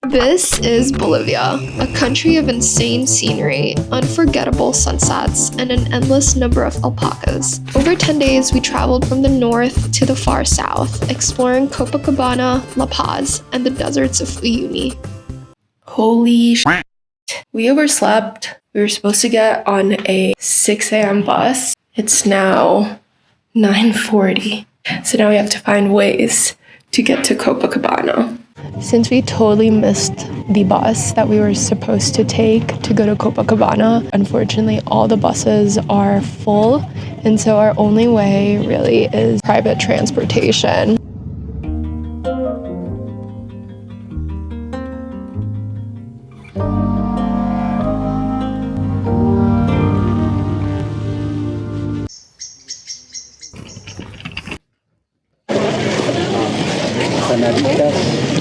This is Bolivia, a country of insane scenery, unforgettable sunsets, and an endless number of alpacas. Over 10 days, we traveled from the north to the far south, exploring Copacabana, La Paz, and the deserts of Uyuni. Holy shit. We overslept. We were supposed to get on a 6 a.m. bus. It's now 9:40. So now we have to find ways to get to Copacabana. Since we totally missed the bus that we were supposed to take to go to Copacabana, unfortunately all the buses are full, and so our only way really is private transportation.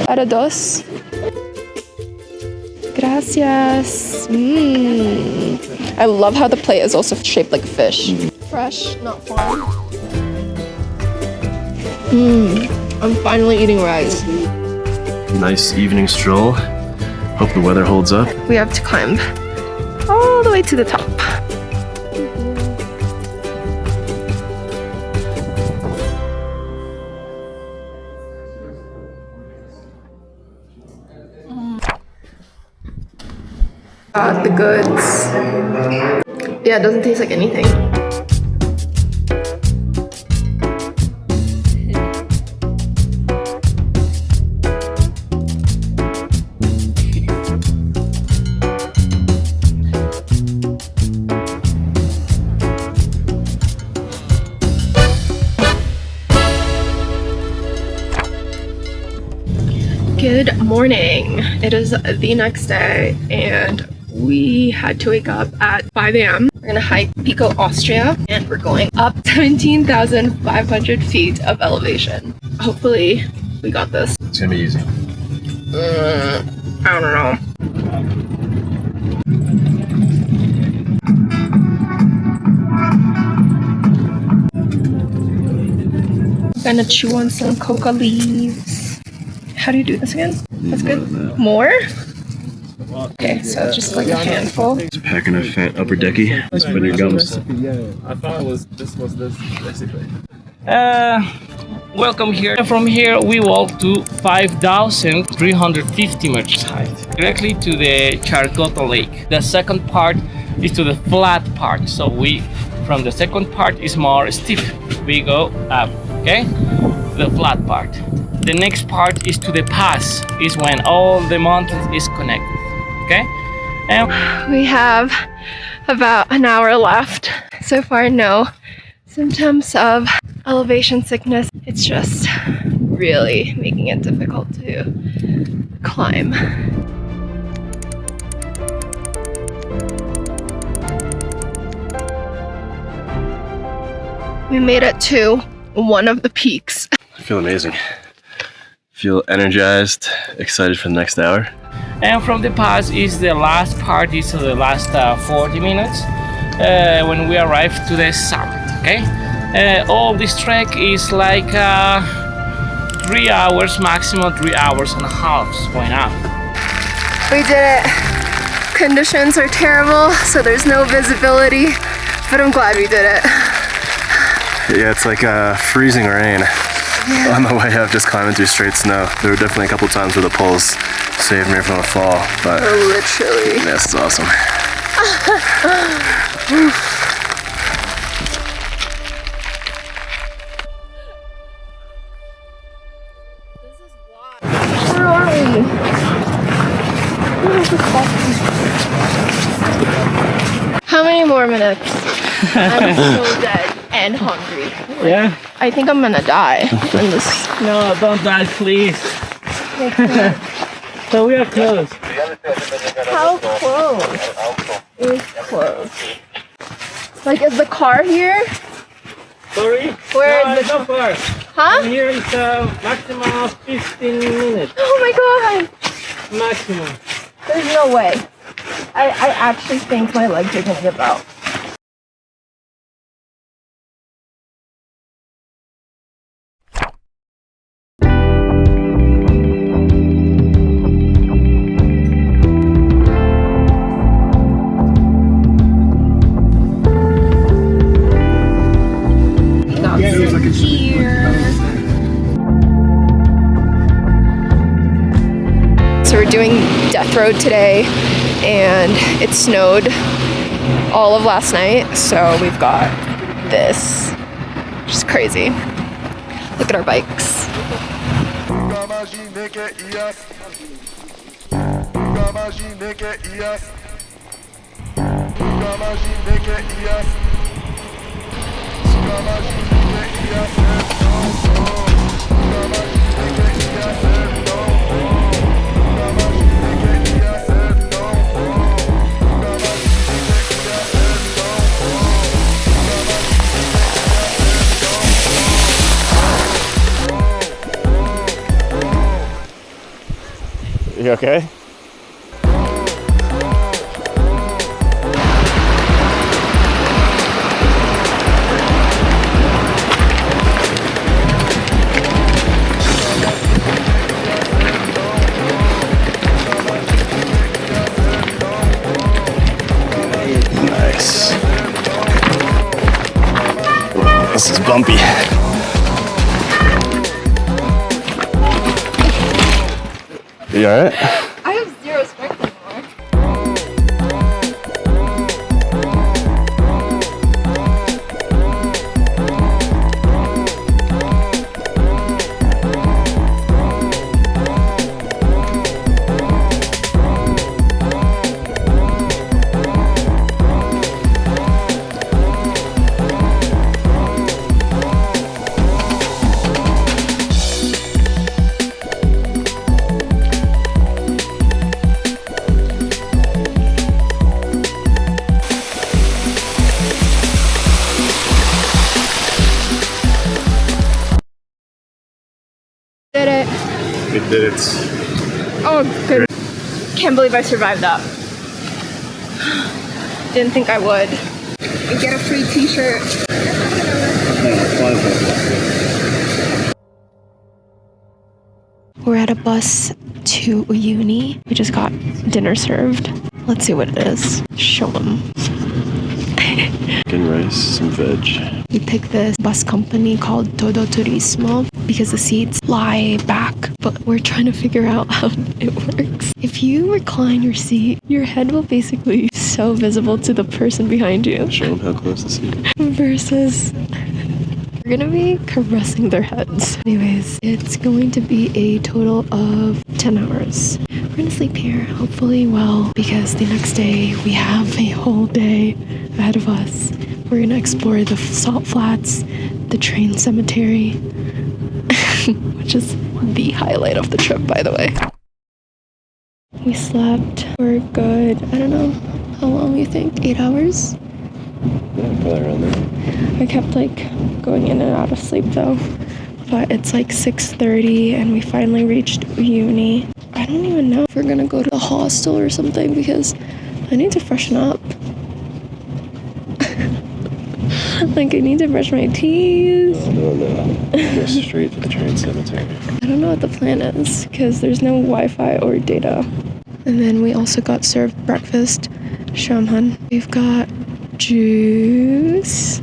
Para dos. Gracias. I love how the plate is also shaped like a fish. Fresh, not farm. I'm finally eating rice. Nice evening stroll. Hope the weather holds up. We have to climb all the way to the top. Got the goods. Yeah, it doesn't taste like anything. Good morning. It is the next day and we had to wake up at 5 a.m. We're gonna hike Pico Austria and we're going up 17,500 feet of elevation. Hopefully we got this. It's gonna be easy. I don't know. I'm gonna chew on some coca leaves. How do you do this again? That's good. More? Okay, so just like a handful. Just packing a fat upper decky. Just put in your gums. I thought this was this recipe. Welcome here. From here we walk to 5,350 meters height, directly to the Charcota Lake. The second part is to the flat part. So from the second part is more steep. We go up, okay? The flat part. The next part is to the pass, is when all the mountains is connected. Okay? And we have about an hour left. So far, no symptoms of elevation sickness. It's just really making it difficult to climb. We made it to one of the peaks. I feel amazing. Feel energized, excited for the next hour. And from the pass is the last part, is the last 40 minutes when we arrive to the summit, okay? All this trek is like 3 hours, maximum 3 hours and a half going up. We did it. Conditions are terrible, so there's no visibility, but I'm glad we did it. Yeah, it's like freezing rain. Yeah. On the way up, just climbing through straight snow. There were definitely a couple times where the poles saved me from a fall, but literally. Yeah, this is awesome. Where are we? How many more minutes? I'm so dead and hungry. Yeah? I think I'm gonna die in this. No, don't die, please. So we are close. How close is close? Like, is the car here? Sorry? Where no, is it's not far. Huh? From here is maximum of 15 minutes. Oh my god! Maximum. There's no way. I actually think my legs are gonna give out. So we're doing Death Road today, and it snowed all of last night, so we've got this, which is crazy. Look at our bikes. You okay? Nice. This is bumpy. You alright? I have zero strength anymore. Did it. We did it. Oh, good. Can't believe I survived that. Didn't think I would. And get a free t-shirt. We're at a bus to uni. We just got dinner served. Let's see what it is. Show them. Chicken rice, some veg. We picked this bus company called Todo Turismo because the seats lie back, but we're trying to figure out how it works. If you recline your seat, your head will basically be so visible to the person behind you. Show them how close the seat is. Versus we're gonna be caressing their heads. Anyways, it's going to be a total of 10 hours. We're gonna sleep here, hopefully well, because the next day we have a whole day ahead of us. We're gonna explore the salt flats, the train cemetery, which is the highlight of the trip, by the way. We slept for good, I don't know, how long you think? 8 hours? Yeah, probably around there. I kept like going in and out of sleep though. But it's like 6:30 and we finally reached uni. I don't even know if we're gonna go to the hostel or something because I need to freshen up. Like I need to brush my teeth. No. Go straight to the train cemetery. I don't know what the plan is because there's no Wi-Fi or data. And then we also got served breakfast, shamhan. We've got juice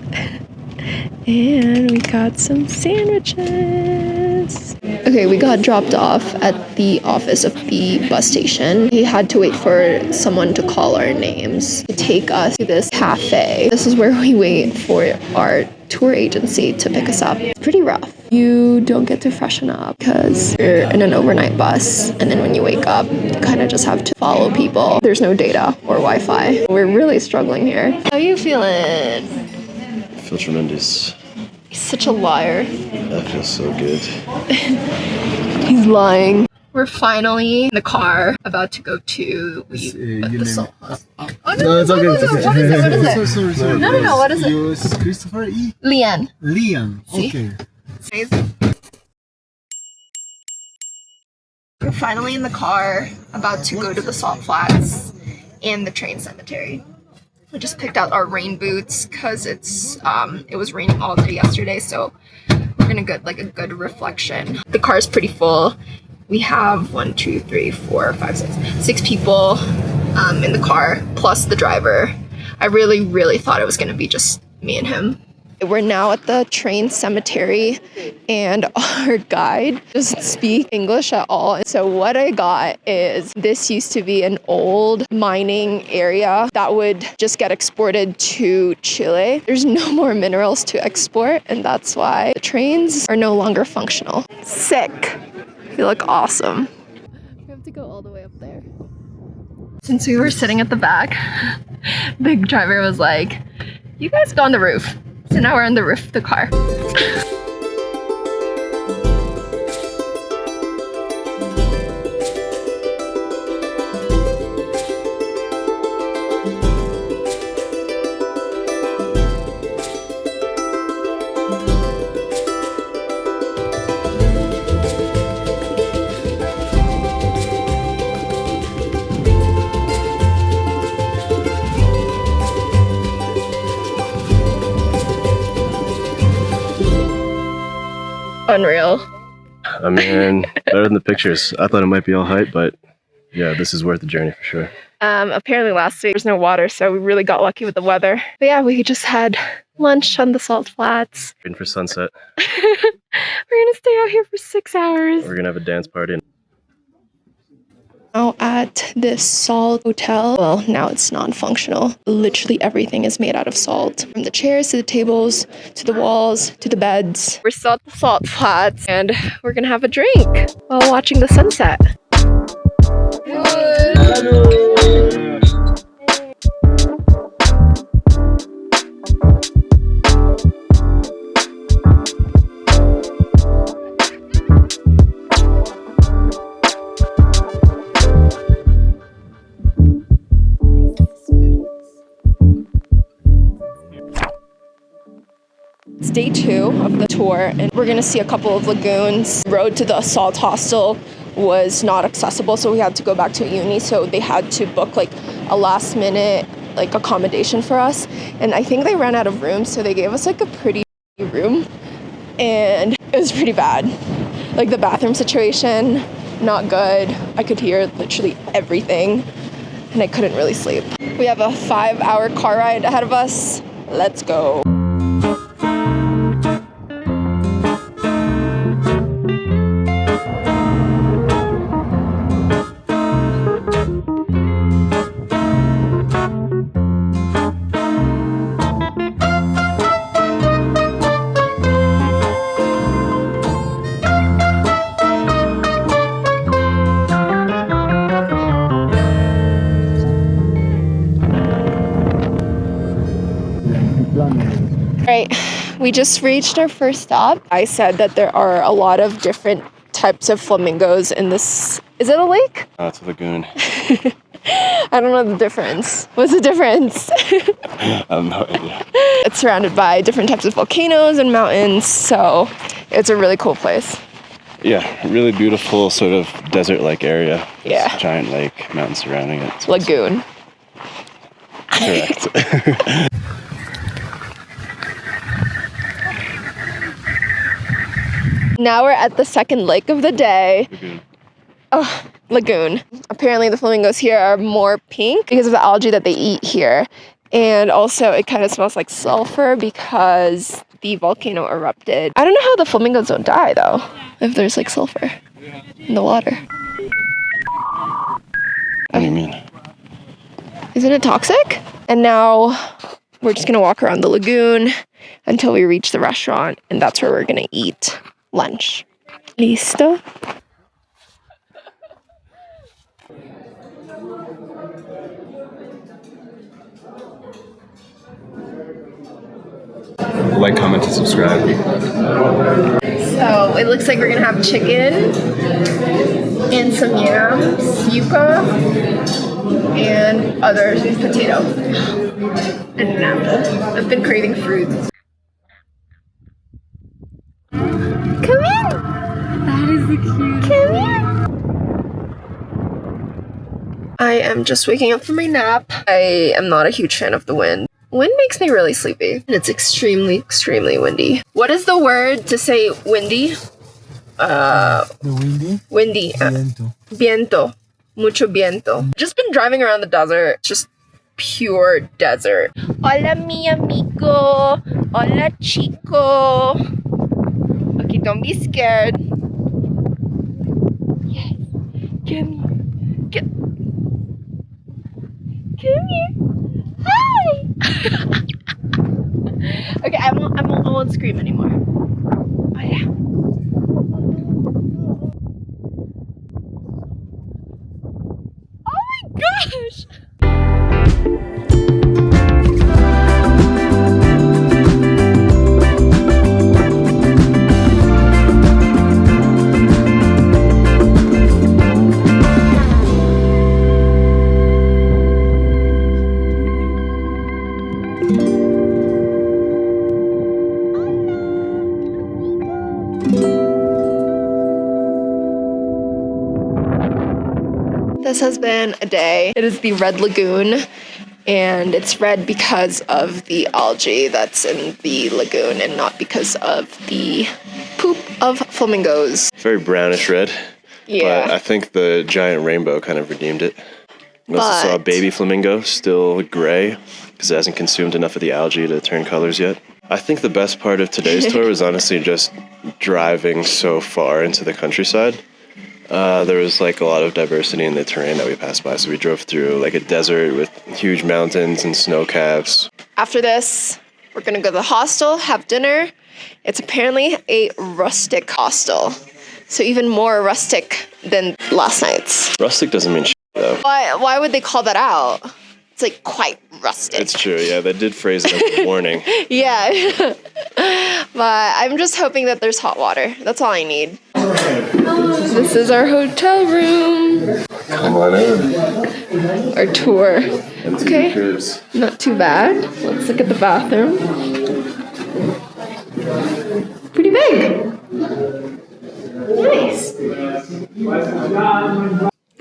and we got some sandwiches. Okay, we got dropped off at the office of the bus station. We had to wait for someone to call our names to take us to this cafe. This is where we wait for our tour agency to pick us up. It's pretty rough. You don't get to freshen up because you're in an overnight bus, and then when you wake up, you kind of just have to follow people. There's no data or Wi-Fi. We're really struggling here. How are you feeling? I feel tremendous. He's such a liar. I feel so good. He's lying. We're finally in the car, about to go to the salt. Oh, no, it's okay. What is it? What is it? Sorry. No, what is it? You is Christopher E. Lian. Liam. See? Okay. We're finally in the car, about to go to the salt flats and the train cemetery. We just picked out our rain boots because it was raining all day yesterday, so we're gonna get like a good reflection. The car is pretty full. We have 6 people in the car plus the driver. I really thought it was gonna be just me and him. We're now at the train cemetery and our guide doesn't speak English at all. So what I got is this used to be an old mining area that would just get exported to Chile. There's no more minerals to export, and that's why the trains are no longer functional. Sick. You look awesome. We have to go all the way up there. Since we were sitting at the back, the driver was like, you guys go on the roof. So now we're on the roof of the car. Unreal. I mean, better than the pictures. I thought it might be all hype, but yeah, this is worth the journey for sure. Apparently last week there's no water, so we really got lucky with the weather. But yeah, we just had lunch on the salt flats. Waiting for sunset. We're gonna stay out here for 6 hours. We're gonna have a dance party. Now at this salt hotel, well, now it's non-functional. Literally everything is made out of salt. From the chairs to the tables, to the walls, to the beds. We're still at the salt flats and we're gonna have a drink while watching the sunset. It's day 2 of the tour and we're gonna see a couple of lagoons. Road to the salt hostel was not accessible, so we had to go back to uni, so they had to book like a last minute like accommodation for us, and I think they ran out of rooms, so they gave us like a pretty room and it was pretty bad. Like the bathroom situation, not good. I could hear literally everything and I couldn't really sleep. We have a 5-hour car ride ahead of us. Let's go. Right, we just reached our first stop. I said that there are a lot of different types of flamingos in this. Is it a lake? Oh, it's a lagoon. I don't know the difference. What's the difference? I have no idea. It's surrounded by different types of volcanoes and mountains, so it's a really cool place. Yeah, really beautiful sort of desert-like area. Yeah. This giant lake, mountains surrounding it. So Lagoon. correct. Now we're at the second lake of the day. Lagoon. Oh, lagoon. Apparently the flamingos here are more pink because of the algae that they eat here. And also it kind of smells like sulfur because the volcano erupted. I don't know how the flamingos don't die though, if there's like sulfur in the water. What do you mean? Isn't it toxic? And now we're just gonna walk around the lagoon until we reach the restaurant, and that's where we're gonna eat lunch. Listo? Like, comment, and subscribe. So it looks like we're gonna have chicken and some yams, yuca, and other sweet potato, and an apple. I've been craving fruits. Come in! That is the cutest. Come here! I am just waking up from my nap. I am not a huge fan of the wind. Wind makes me really sleepy, and it's extremely, extremely windy. What is the word to say windy? The windy? Windy. Viento. Viento. Mucho viento. Just been driving around the desert. Just pure desert. Hola, mi amigo. Hola, chico. Okay, don't be scared. Yes. Come here. Come here. Hi. Okay, I won't scream anymore. Oh yeah. Oh my gosh. This has been a day. It is the Red Lagoon, and it's red because of the algae that's in the lagoon and not because of the poop of flamingos. Very brownish red. Yeah. But I think the giant rainbow kind of redeemed it. We also saw a baby flamingo, still gray, because it hasn't consumed enough of the algae to turn colors yet. I think the best part of today's tour was honestly just driving so far into the countryside. There was like a lot of diversity in the terrain that we passed by. So we drove through like a desert with huge mountains and snow caps. After this, we're gonna go to the hostel, have dinner. It's apparently a rustic hostel. So even more rustic than last night's. Rustic doesn't mean shit though. Why would they call that out? It's like quite rustic. It's true, yeah, they did phrase it as a warning. Yeah. But I'm just hoping that there's hot water. That's all I need. This is our hotel room. Come on in. Our tour. Empty Okay. cribs. Not too bad. Let's look at the bathroom. Pretty big. Nice.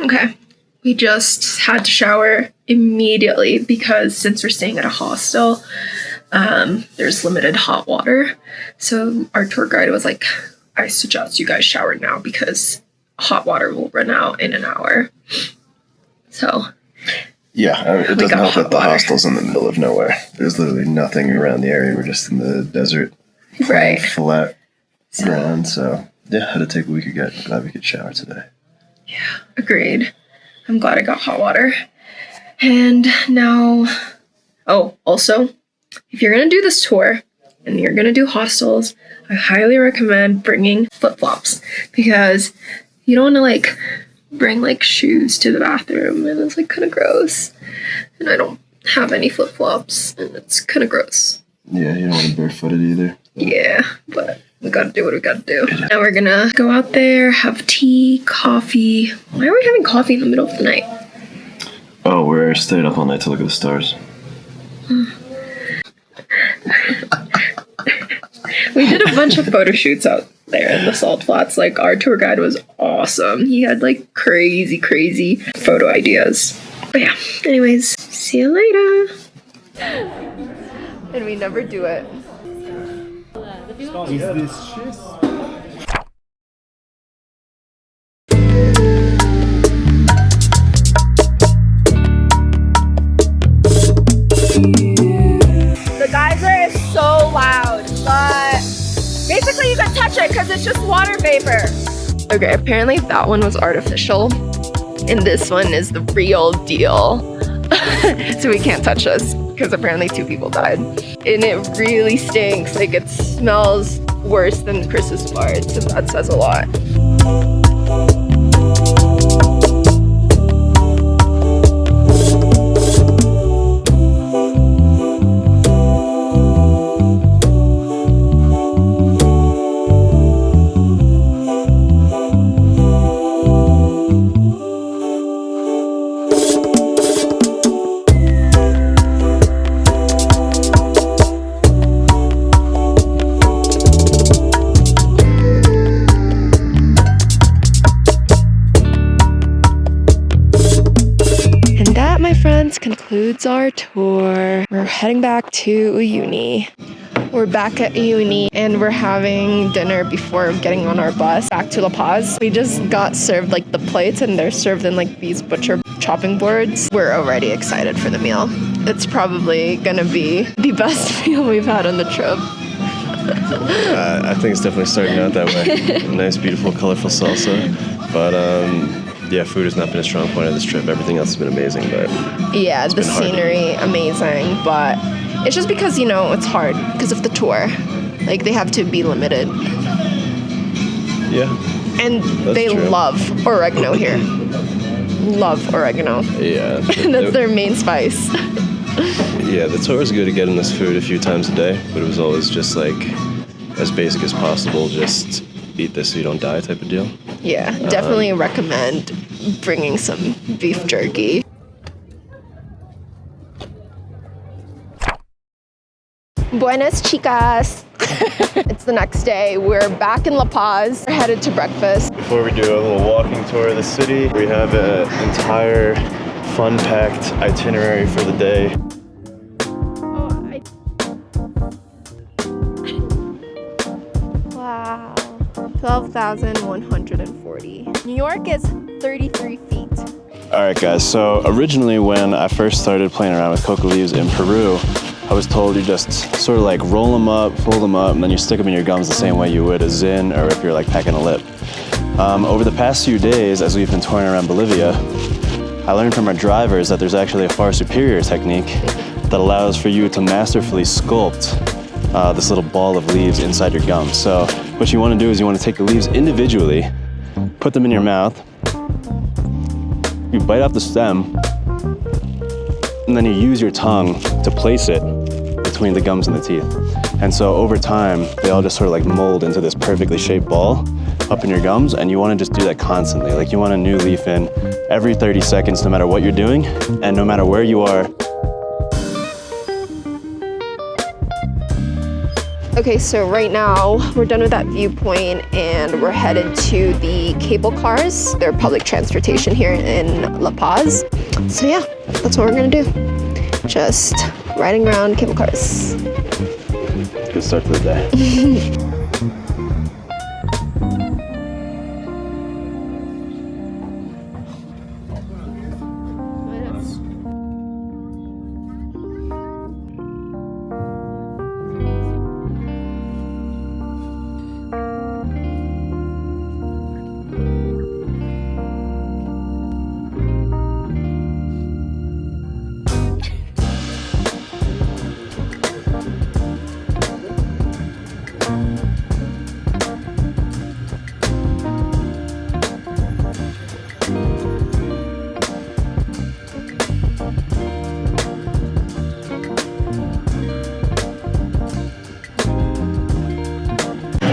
Okay. We just had to shower immediately because since we're staying at a hostel, there's limited hot water. So our tour guide was like, I suggest you guys shower now because hot water will run out in an hour. So Yeah, I mean, it doesn't got help hot that the water. hostel's in the middle of nowhere. There's literally nothing around the area. We're just in the desert. Right. Flat ground, so yeah, had to take what we could get. Glad we could shower today. Agreed. I'm glad I got hot water. And now, oh, also, if you're going to do this tour and you're going to do hostels, I highly recommend bringing flip-flops because you don't want to like bring like shoes to the bathroom and it's like kind of gross. And I don't have any flip-flops and it's kind of gross. Yeah, you don't want to barefooted either. Yeah, but we gotta do what we gotta do. Now we're gonna go out there, have tea, coffee. Why are we having coffee in the middle of the night? Oh, we're staying up all night to look at the stars. We did a bunch of photo shoots out there in the salt flats. Like, our tour guide was awesome. He had like crazy photo ideas. But yeah, anyways, see you later. And we never do it. Is this cheese? The geyser is so loud, but basically you can touch it because it's just water vapor. Okay, apparently that one was artificial, and this one is the real deal. So we can't touch this because apparently 2 people died. And it really stinks. Like, it smells worse than Chris's fart, so that says a lot. Concludes our tour. We're heading back to uni. We're back at uni and we're having dinner before getting on our bus back to La Paz. We just got served like the plates and they're served in like these butcher chopping boards. We're already excited for the meal. It's probably gonna be the best meal we've had on the trip. I think it's definitely starting out that way. Nice, beautiful, colorful salsa. But yeah, food has not been a strong point of this trip. Everything else has been amazing, but yeah, the scenery amazing, but it's just because, you know, it's hard because of the tour. Like, they have to be limited. Yeah. And That's they true. love oregano here. Love oregano. Yeah. That's their main spice. Yeah, the tour was good at getting this food a few times a day, but it was always just like as basic as possible. Just eat this so you don't die type of deal. Yeah, definitely recommend bringing some beef jerky. Buenas chicas. It's the next day. We're back in La Paz. We're headed to breakfast. Before we do a little walking tour of the city, we have an entire fun-packed itinerary for the day. Wow. 12,140. New York is 33 feet. All right, guys, so originally when I first started playing around with coca leaves in Peru, I was told you just sort of like roll them up, fold them up, and then you stick them in your gums the same way you would a Zin or if you're like packing a lip. Over the past few days, as we've been touring around Bolivia, I learned from our drivers that there's actually a far superior technique that allows for you to masterfully sculpt this little ball of leaves inside your gums. So what you want to do is you want to take the leaves individually, put them in your mouth, you bite off the stem, and then you use your tongue to place it between the gums and the teeth. And so over time, they all just sort of like mold into this perfectly shaped ball up in your gums, and you want to just do that constantly. Like, you want a new leaf in every 30 seconds, no matter what you're doing, and no matter where you are. Okay, so right now we're done with that viewpoint and we're headed to the cable cars. They're public transportation here in La Paz. So yeah, that's what we're gonna do. Just riding around cable cars. Good start to the day.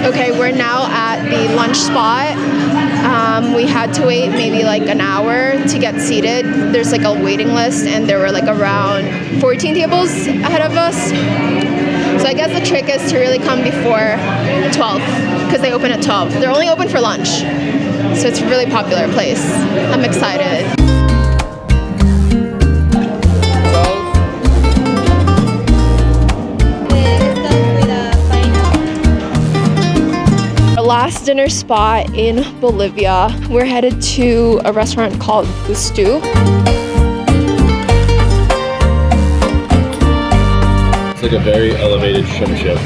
Okay, we're now at the lunch spot. We had to wait maybe like an hour to get seated. There's like a waiting list and there were like around 14 tables ahead of us. So I guess the trick is to really come before 12 because they open at 12. They're only open for lunch. So it's a really popular place. I'm excited. Last dinner spot in Bolivia. We're headed to a restaurant called The Stew. It's like a very elevated shrimp ship.